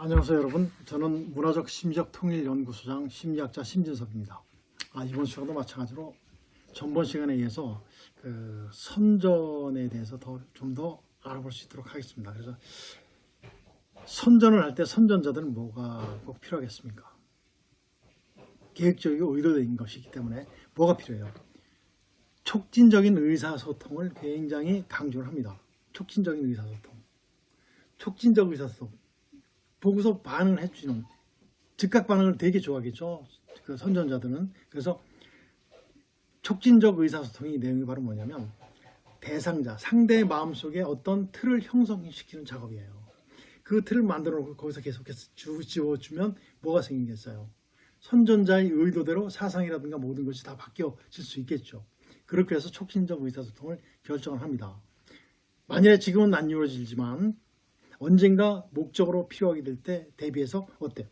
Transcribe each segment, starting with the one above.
안녕하세요 여러분. 저는 문화적 심리적 통일연구소장 심리학자 심진섭입니다. 이번 시간도 마찬가지로 전번 시간에 의해서 선전에 대해서 좀 더 알아볼 수 있도록 하겠습니다. 그래서 선전을 할 때 선전자들은 뭐가 꼭 필요하겠습니까? 계획적이고 의도된 것이기 때문에 뭐가 필요해요? 촉진적인 의사소통을 굉장히 강조를 합니다. 촉진적인 의사소통. 촉진적 의사소통. 보고서 반응을 해주는 즉각 반응을 되게 좋아하겠죠. 그 선전자들은. 그래서 촉진적 의사소통의 내용이 바로 뭐냐면 대상자, 상대의 마음속에 어떤 틀을 형성시키는 작업이에요. 그 틀을 만들어 놓고 거기서 계속해서 지워주면 뭐가 생기겠어요? 선전자의 의도대로 사상이라든가 모든 것이 다 바뀌어질 수 있겠죠. 그렇게 해서 촉진적 의사소통을 결정을 합니다. 만약에 지금은 안 이루어지지만 언젠가 목적으로 필요하게 될 때 대비해서 어때요?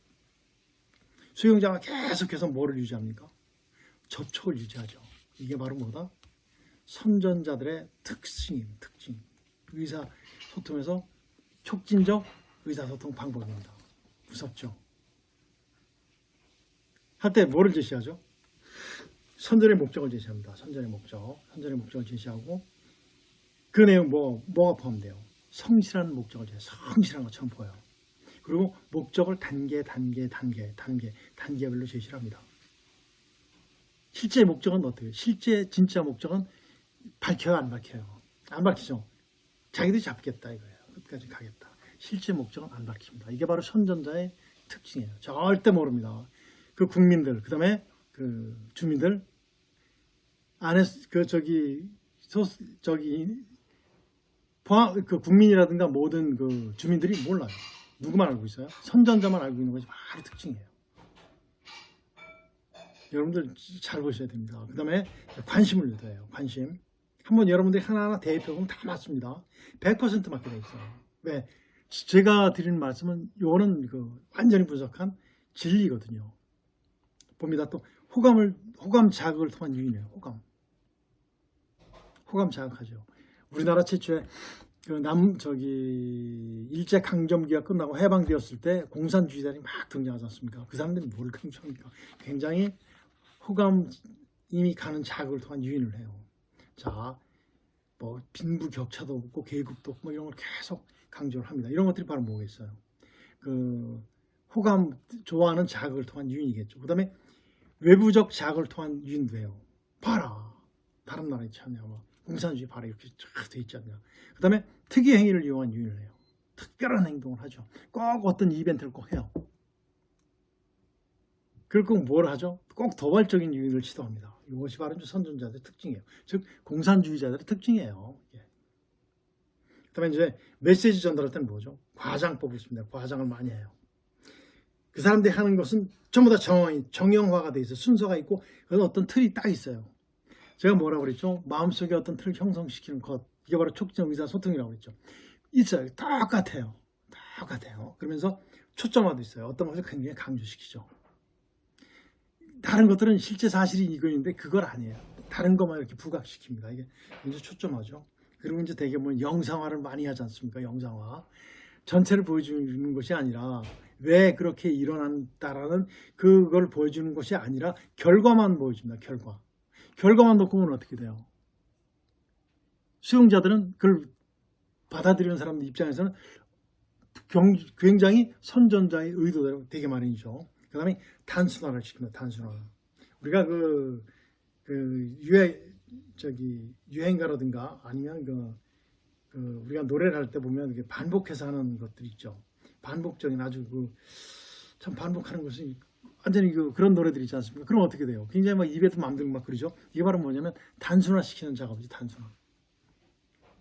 수용자가 계속해서 뭐를 유지합니까? 접촉을 유지하죠. 이게 바로 뭐다? 선전자들의 특징입니다. 특징. 의사소통에서 촉진적 의사소통 방법입니다. 무섭죠? 할 때 뭐를 제시하죠? 선전의 목적을 제시합니다. 선전의 목적을 제시하고 그 내용 뭐가 포함돼요? 성실한 목적을 성실한 것처럼 보여요. 그리고 목적을 단계별로 제시를 합니다. 실제 목적은 어떻게? 실제 진짜 목적은 밝혀요, 안 밝혀요? 안 밝히죠. 자기들이 잡겠다 이거예요. 끝까지 가겠다. 실제 목적은 안 밝힙니다. 이게 바로 선전자의 특징이에요. 절대 모릅니다. 그 국민들, 그다음에 그 주민들 안에 그 국민이라든가 모든 그 주민들이 몰라요. 누구만 알고 있어요? 선전자만 알고 있는 것이 바로 특징이에요. 여러분들 잘 보셔야 됩니다. 그 다음에 관심을 유도해요. 관심. 한번 여러분들이 하나하나 대입해보면 다 맞습니다. 100% 맞게 돼 있어요. 왜? 제가 드리는 말씀은 이거는 완전히 분석한 진리거든요. 봅니다. 또 호감 자극을 통한 유인이에요. 호감 자극하죠. 우리나라 최초의 일제 강점기가 끝나고 해방되었을 때 공산주의자들이 막 등장하지 않습니까? 그 사람들이 뭘 강조합니까? 굉장히 호감이 가는 자극을 통한 유인을 해요. 자, 빈부격차도 없고 계급도 없고 이런 걸 계속 강조를 합니다. 이런 것들이 바로 뭐겠어요? 호감 좋아하는 자극을 통한 유인이겠죠. 그다음에 외부적 자극을 통한 유인도 해요. 봐라, 다른 나라 있지 않냐? 공산주의 바로 이렇게 쫙 돼 있지 않냐. 그 다음에 특이 행위를 이용한 유인을 해요. 특별한 행동을 하죠. 꼭 어떤 이벤트를 꼭 해요. 그리고 꼭 뭘 하죠? 꼭 도발적인 유인을 시도합니다. 이것이 바로 선전자들의 특징이에요. 즉 공산주의자들의 특징이에요. 그 다음에 이제 메시지 전달할 때는 뭐죠? 과장법을 씁니다. 과장을 많이 해요. 그 사람들이 하는 것은 전부 다 정형화가 돼 있어요. 순서가 있고 어떤 틀이 딱 있어요. 제가 뭐라고 그랬죠? 마음속에 어떤 틀을 형성시키는 것. 이게 바로 촉진적 의사소통이라고 그랬죠. 있어요. 똑같아요. 그러면서 초점화도 있어요. 어떤 것을 굉장히 강조시키죠. 다른 것들은 실제 사실이 이거인데 그걸 아니에요. 다른 것만 이렇게 부각시킵니다. 이게 이제 초점화죠. 그리고 이제 되게 영상화를 많이 하지 않습니까? 영상화. 전체를 보여주는 것이 아니라 왜 그렇게 일어난다라는 그걸 보여주는 것이 아니라 결과만 보여줍니다. 결과만 놓고 보면 어떻게 돼요? 수용자들은 그걸 받아들이는 사람들 입장에서는 굉장히 선전자의 의도대로 되게 말이죠. 그 다음에 단순화를 시킵니다. 단순화. 우리가 유행가라든가 아니면 우리가 노래를 할 때 보면 이렇게 반복해서 하는 것들이 있죠. 반복적인 아주 참 반복하는 것이 완전히 그런 노래들이 있지 않습니까? 그럼 어떻게 돼요? 굉장히 입에도 맘들고 그러죠? 이게 바로 뭐냐면 단순화시키는 작업이지,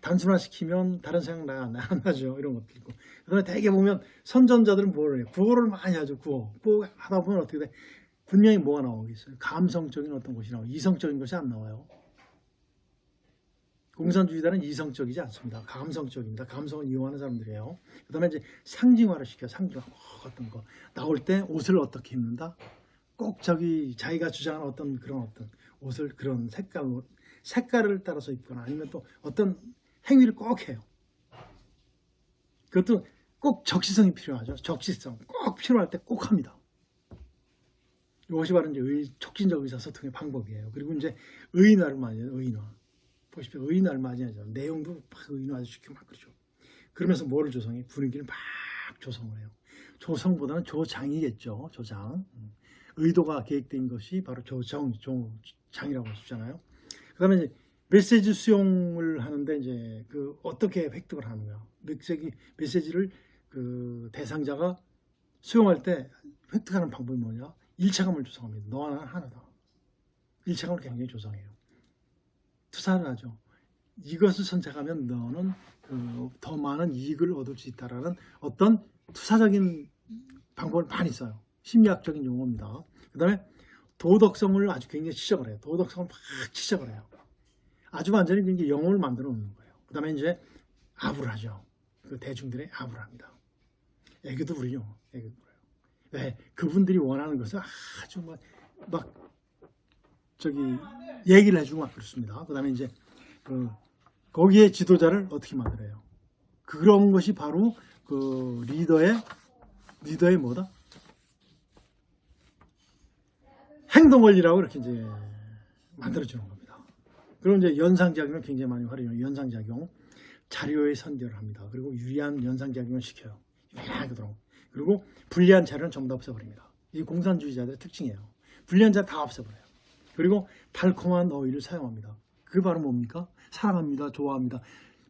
단순화시키면 다른 생각 안 나죠. 이런 것도 있고. 그 다음에 대개 보면 선전자들은 뭘 해요? 구호를 많이 하죠. 구호 하다 보면 어떻게 돼? 분명히 뭐가 나오겠어요? 감성적인 어떤 것이 나와요. 이성적인 것이 안 나와요. 공산주의자는 이성적이지 않습니다. 감성적입니다. 감성을 이용하는 사람들이에요. 그 다음에 이제 상징화를 시켜요. 상징화. 어떤 거. 나올 때 옷을 어떻게 입는다? 꼭 자기가 주장하는 어떤 옷을 그런 색깔을 따라서 입거나 아니면 또 어떤 행위를 꼭 해요. 그것도 꼭 적시성이 필요하죠. 적시성 꼭 필요할 때 꼭 합니다. 이것이 바로 이제 촉진적 의사소통의 방법이에요. 그리고 이제 의인화를 많이 해요. 의인화. 보십시오. 의인화를 많이 하죠. 내용도 막 의인화시키고 막 그러죠. 그러면서 뭐를 조성해? 분위기를 막 조성을 해요. 조성보다는 조장이겠죠. 조장. 의도가 계획된 것이 바로 조장이라고 하잖아요. 그 다음에 이제 메시지 수용을 하는데 이제 그 어떻게 획득을 하는가. 메시지를 그 대상자가 수용할 때 획득하는 방법이 뭐냐? 일체감을 조성합니다. 너와 나는 하나다. 일체감을 굉장히 조성해요. 투사를 하죠. 이것을 선택하면 너는 더 많은 이익을 얻을 수 있다라는 어떤 투사적인 방법을 많이 써요. 심리학적인 용어입니다. 그 다음에 도덕성을 아주 굉장히 지적을 해요. 도덕성을 막 지적을 해요. 아주 완전히 굉장히 영혼을 만들어 놓는 거예요. 그 다음에 이제 아부를 하죠. 그 대중들의 아부를 합니다. 애교도 부리죠. 애교도 부려요. 왜? 그분들이 원하는 것을 아주 막 저기 얘기를 해주고 막 그렇습니다. 그 다음에 이제 거기에 지도자를 어떻게 만들어요? 그런 것이 바로 그 리더의 뭐다? 행동 원리라고 이렇게 이제 만들어주는 겁니다. 그리고 이제 연상작용을 굉장히 많이 활용해요. 연상작용, 자료의 선별을 합니다. 그리고 유리한 연상작용을 시켜요. 유리하게. 그리고 불리한 자료는 전부 다 없애버립니다. 이 공산주의자들의 특징이에요. 불리한 자료 다 없애버려요. 그리고 달콤한 어휘를 사용합니다. 그게 바로 뭡니까? 사랑합니다, 좋아합니다.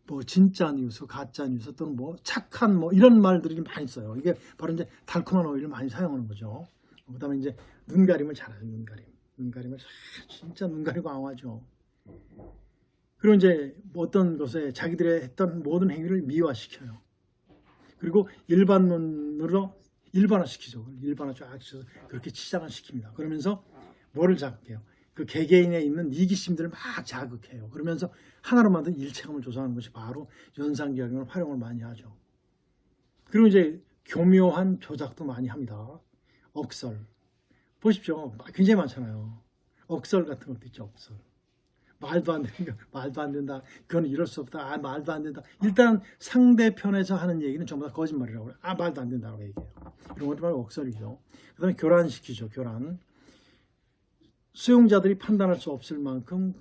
뭐 진짜 뉴스, 가짜 뉴스 또는 뭐 착한 뭐 이런 말들이 많이 써요. 이게 바로 이제 달콤한 어휘를 많이 사용하는 거죠. 그다음에 이제 눈가림을 잘하죠. 눈가림을 진짜 눈가리고 강하죠. 그리고 이제 어떤 것에 자기들의 했던 모든 행위를 미화시켜요. 그리고 일반론으로 일반화시키죠. 일반화 쫙 시켜서 그렇게 치장을 시킵니다. 그러면서 뭐를 자극해요? 그 개개인에 있는 이기심들을 막 자극해요. 그러면서 하나로 만든 일체감을 조성하는 것이 바로 연상작용을 활용을 많이 하죠. 그리고 이제 교묘한 조작도 많이 합니다. 억설. 보십시오. 굉장히 많잖아요. 억설 같은 것도 있죠. 억설. 말도 안 되니까 말도 안 된다. 그건 이럴 수 없다. 말도 안 된다. 일단 상대편에서 하는 얘기는 전부 다 거짓말이라고 그래요. 말도 안 된다고 얘기해요. 이런 것도 바로 억설이죠. 그 다음에 교란시키죠. 교란. 수용자들이 판단할 수 없을 만큼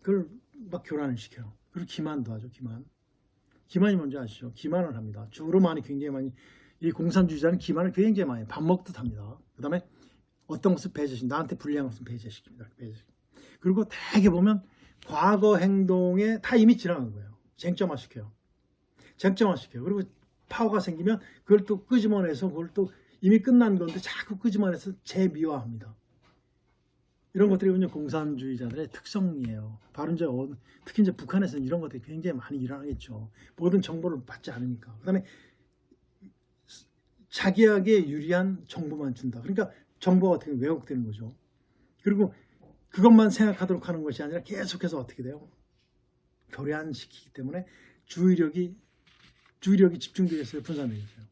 그걸 막 교란을 시켜요. 그리고 기만도 하죠. 기만이 뭔지 아시죠? 기만을 합니다. 주로 굉장히 많이 이 공산주의자는 기만을 굉장히 많이 밥 먹듯 합니다. 그 다음에 어떤 것을 배제시킵니다. 나한테 불리한 것을 배제시킵니다. 그리고 대개 보면 과거 행동에 다 이미 지나간 거예요. 쟁점화시켜요. 그리고 파워가 생기면 그걸 또 끄집어내서 그걸 또 이미 끝난 건데 자꾸 끄집어내서 재미화합니다. 이런 것들이 이제 공산주의자들의 특성이에요. 바로 이제 특히 이제 북한에서는 이런 것들이 굉장히 많이 일어나겠죠. 모든 정보를 받지 않으니까. 그다음에 자기에게 유리한 정보만 준다. 그러니까 정보가 어떻게 왜곡되는 거죠. 그리고 그것만 생각하도록 하는 것이 아니라 계속해서 어떻게 돼요? 교란시키기 때문에 주의력이 집중되겠어요? 분산되겠어요?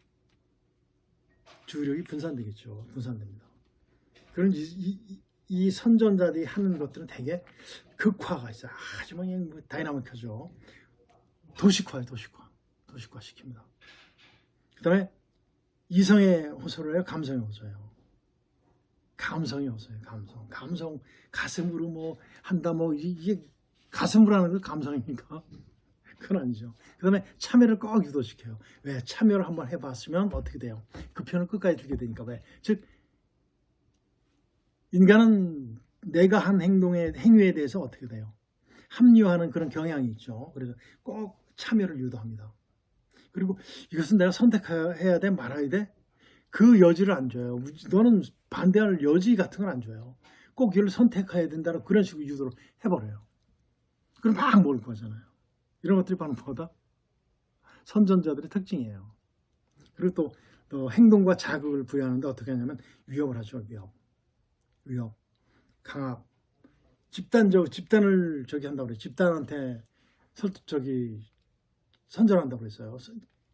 주의력이 분산되겠죠. 분산됩니다. 그런 이 선전자들이 하는 것들은 되게 극화가 있어요. 아주 뭐 다이나믹하죠. 도식화예요. 도식화 시킵니다. 그 다음에 이성의 호소를 해요. 감성의 호소예요. 감성의 호소예요. 감성 가슴으로 뭐 한다 뭐 이게 가슴으로 하는 게 감성입니까? 그건 아니죠. 그 다음에 참여를 꼭 유도시켜요. 왜? 참여를 한번 해봤으면 어떻게 돼요? 그 편을 끝까지 들게 되니까. 왜? 즉 인간은 내가 한 행위에 대해서 어떻게 돼요? 합리화하는 그런 경향이 있죠. 그래서 꼭 참여를 유도합니다. 그리고 이것은 내가 선택해야 돼? 말아야 돼? 그 여지를 안 줘요. 너는 반대할 여지 같은 걸 안 줘요. 꼭 이걸 선택해야 된다는 그런 식으로 유도를 해버려요. 그럼 막 모을 거잖아요. 이런 것들이 바로 뭐다? 선전자들의 특징이에요. 그리고 또 행동과 자극을 부여하는데 어떻게 하냐면 위협을 하죠. 위협, 강압, 집단을 한다고 그래요. 집단한테 선전한다고 그랬어요.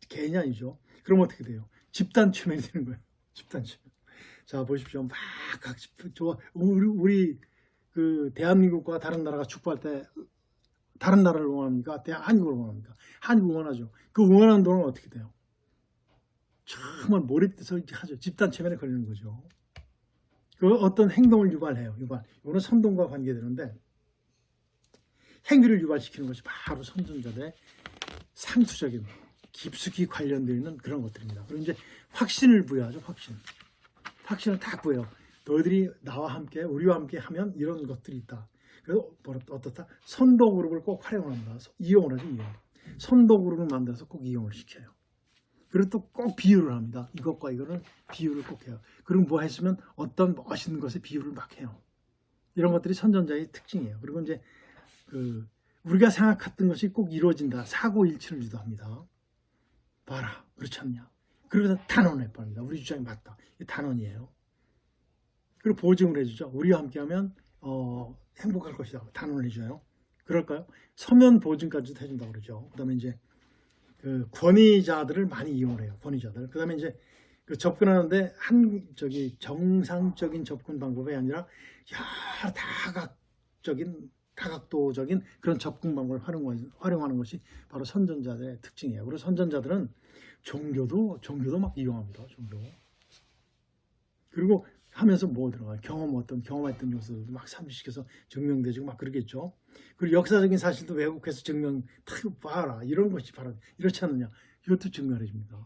개인이 아니죠. 그럼 어떻게 돼요? 집단 최면이 되는 거예요. 집단 최면. 자, 보십시오. 막 각 집단 우리 그 대한민국과 다른 나라가 축구할 때 다른 나라를 응원합니까? 한국을 응원합니까? 한국 응원하죠. 그 응원하는 동안 어떻게 돼요? 정말 몰입돼서 하죠. 집단 체면에 걸리는 거죠. 그 어떤 행동을 유발해요. 이거는 선동과 관계되는데 행위를 유발시키는 것이 바로 선전자들의 상투적인 깊숙이 관련되어 있는 그런 것들입니다. 그리고 이제 확신을 부여하죠. 확신을 딱 부여해요. 너희들이 나와 함께 우리와 함께 하면 이런 것들이 있다. 그래서 어떻다? 선도 그룹을 꼭 활용을 합니다. 이용을 하죠. 선도 그룹을 만들어서 꼭 이용을 시켜요. 그리고 또 꼭 비유를 합니다. 이것과 이거를 비유를 꼭 해요. 그리고 뭐 했으면 어떤 멋있는 것에 비유를 막 해요. 이런 것들이 선전자의 특징이에요. 그리고 이제 우리가 생각했던 것이 꼭 이루어진다. 사고일치를 유도합니다. 봐라, 그렇지 않냐. 그러면서 단언해 버립니다. 우리 주장이 맞다. 이 단언이에요. 그리고 보증을 해주죠. 우리와 함께하면 행복할 것이다. 단언을 해줘요. 그럴까요? 서면 보증까지도 해준다고 그러죠. 그다음에 이제 권위자들을 많이 이용을 해요. 권위자들. 그다음에 이제 접근하는데 정상적인 접근 방법이 아니라 다각도적인 그런 접근 방법을 활용하는 것이 바로 선전자들의 특징이에요. 그리고 선전자들은 종교도 막 이용합니다. 종교. 그리고 하면서 뭐 들어가요? 경험했던 요소들도 막 상기시켜서 증명되고 막 그러겠죠. 그리고 역사적인 사실도 왜곡해서 봐라. 이런 것이 바로 이렇지 않느냐. 이것도 증명해 줍니다.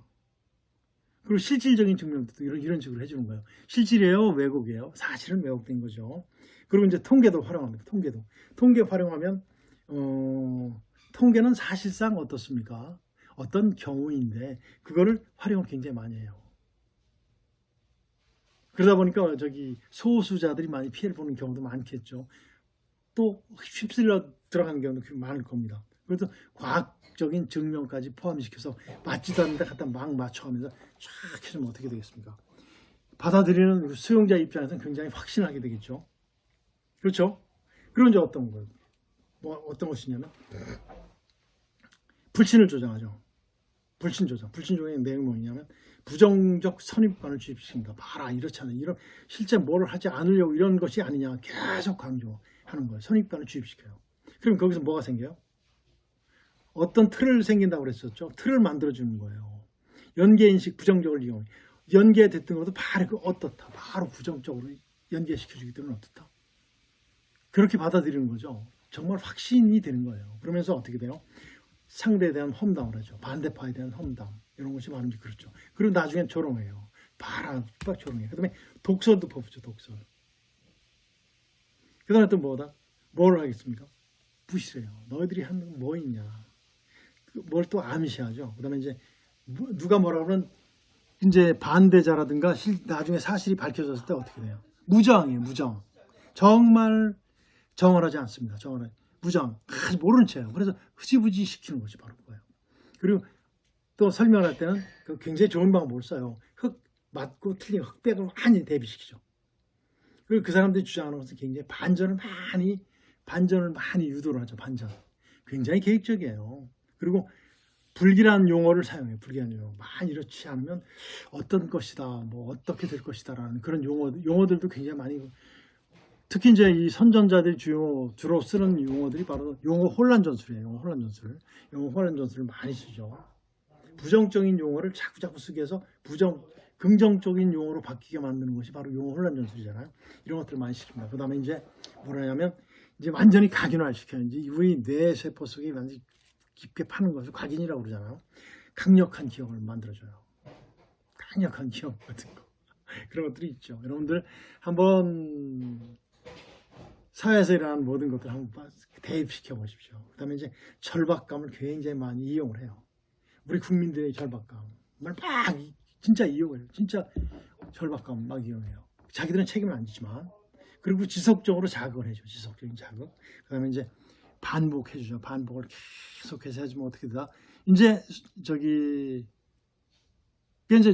그리고 실질적인 증명도 이런 식으로 해주는 거예요. 실질이에요? 왜곡이에요? 사실은 왜곡된 거죠. 그리고 이제 통계도 활용합니다. 통계 활용하면 통계는 사실상 어떻습니까? 어떤 경우인데 그거를 활용을 굉장히 많이 해요. 그러다 보니까 소수자들이 많이 피해를 보는 경우도 많겠죠. 또 휩쓸려 들어가는 경우도 많을 겁니다. 그래서 과학적인 증명까지 포함시켜서 맞지도 않는데 갖다 막 맞춰가면서 쫙 해주면 어떻게 되겠습니까? 받아들이는 수용자 입장에서는 굉장히 확신하게 되겠죠. 그렇죠? 그런 이제 어떤 거예요? 어떤 것이냐면 불신을 조장하죠. 불신 조장의 내용이 뭐냐면 부정적 선입관을 주입시킵니다. 봐라, 이렇지 않아. 실제 뭘 하지 않으려고 이런 것이 아니냐. 계속 강조하는 거예요. 선입관을 주입시켜요. 그럼 거기서 뭐가 생겨요? 어떤 틀을 생긴다고 그랬었죠. 틀을 만들어주는 거예요. 연계인식 부정적을 이용해. 연계됐던 것도 바로 어떻다. 바로 부정적으로 연계시켜주기 때문에 어떻다. 그렇게 받아들이는 거죠. 정말 확신이 되는 거예요. 그러면서 어떻게 돼요? 상대에 대한 험담을 하죠. 반대파에 대한 험담. 이런 것이 많은지 그렇죠. 그리고 나중엔 조롱해요. 막 조롱해요. 그 다음에 독설도 퍼붓죠. 독설. 그 다음에 또 뭘 하겠습니까? 부실해요. 너희들이 하는 건 뭐 있냐. 뭘 또 암시하죠. 그 다음에 이제 누가 뭐라 그러면 이제 반대자라든가 나중에 사실이 밝혀졌을 때 어떻게 돼요? 무정이에요. 무정. 정말 정언하지 않습니다. 무정. 모르는 채예요. 그래서 흐지부지 시키는 것이 바로 그거예요. 그리고 또 설명할 때는 굉장히 좋은 방법을 써요. 맞고 틀린 흑백을 많이 대비시키죠. 그리고 그 사람들이 주장하는 것은 굉장히 반전을 많이 유도를 하죠. 반전. 굉장히 계획적이에요. 그리고 불길한 용어를 사용해요. 불길한 용어. 많이 이렇지 않으면 어떤 것이다, 뭐 어떻게 될 것이다라는 그런 용어들도 굉장히 많이. 특히 이제 이 선전자들이 주로 쓰는 용어들이 바로 용어 혼란 전술이에요. 용어 혼란 전술을 많이 쓰죠. 부정적인 용어를 자꾸 쓰게 해서 긍정적인 용어로 바뀌게 만드는 것이 바로 용어 혼란 전술이잖아요. 이런 것들을 많이 시킵니다. 그 다음에 이제 뭐냐면 이제 완전히 각인화 시켜요. 이제 우리 뇌 세포 속에 완전히 깊게 파는 것을 각인이라고 그러잖아요. 강력한 기억을 만들어줘요. 강력한 기억 같은 거. 그런 것들이 있죠. 여러분들 한번 사회에서 일어나는 모든 것들을 한번 대입시켜 보십시오. 그 다음에 이제 절박감을 굉장히 많이 이용을 해요. 우리 국민들의 절박감을 막 진짜 이용해요. 진짜 절박감 막 이용해요. 자기들은 책임을 안 지지만. 그리고 지속적으로 자극을 해줘. 지속적인 자극. 그 다음에 이제 반복해주죠. 반복을 계속해서 해주면 어떻게 되다? 이제 이제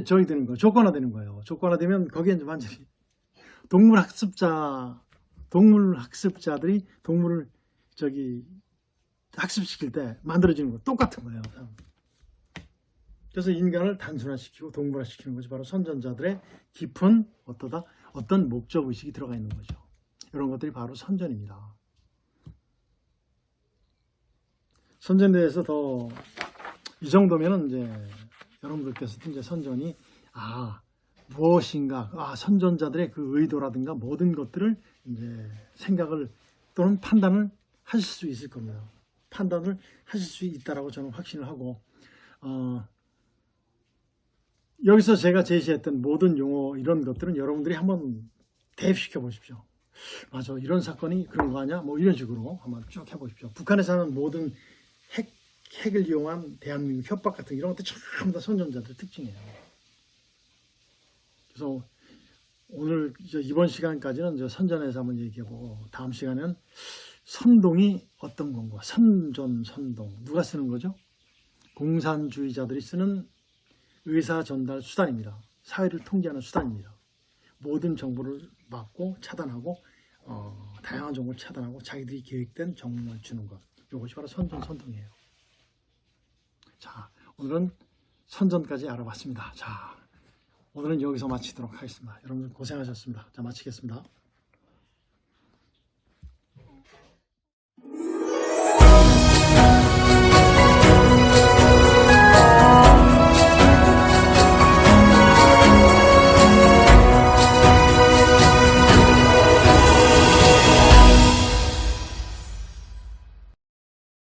되는 거예요. 조건화되는 거예요. 조건화되면 거기에 이제 완전히 동물 학습자들이 동물을 학습시킬 때 만들어지는 거 똑같은 거예요. 그래서 인간을 단순화시키고 동물화시키는 것이 바로 선전자들의 깊은 어떤 목적의식이 들어가 있는 거죠. 이런 것들이 바로 선전입니다. 선전에 대해서 더 이 정도면은 이제 여러분들께서도 이제 선전이 무엇인가 선전자들의 그 의도라든가 모든 것들을 이제 생각을 또는 판단을 하실 수 있을 겁니다. 판단을 하실 수 있다라고 저는 확신을 하고 여기서 제가 제시했던 모든 용어 이런 것들은 여러분들이 한번 대입시켜 보십시오. 맞아, 이런 사건이 그런 거 아니야? 뭐 이런 식으로 한번 쭉 해보십시오. 북한에서 하는 모든 핵을 이용한 대한민국 협박 같은 이런 것들 전부 다 선전자들 특징이에요. 그래서 오늘 이번 시간까지는 선전에서 한번 얘기해보고 다음 시간에는 선동이 어떤 건가? 선동 누가 쓰는 거죠? 공산주의자들이 쓰는 의사 전달 수단입니다. 사회를 통제하는 수단입니다. 모든 정보를 막고 차단하고 다양한 정보를 차단하고 자기들이 계획된 정보를 주는 것. 이것이 바로 선동이에요. 자, 오늘은 선전까지 알아봤습니다. 자, 오늘은 여기서 마치도록 하겠습니다. 여러분들 고생하셨습니다. 자, 마치겠습니다.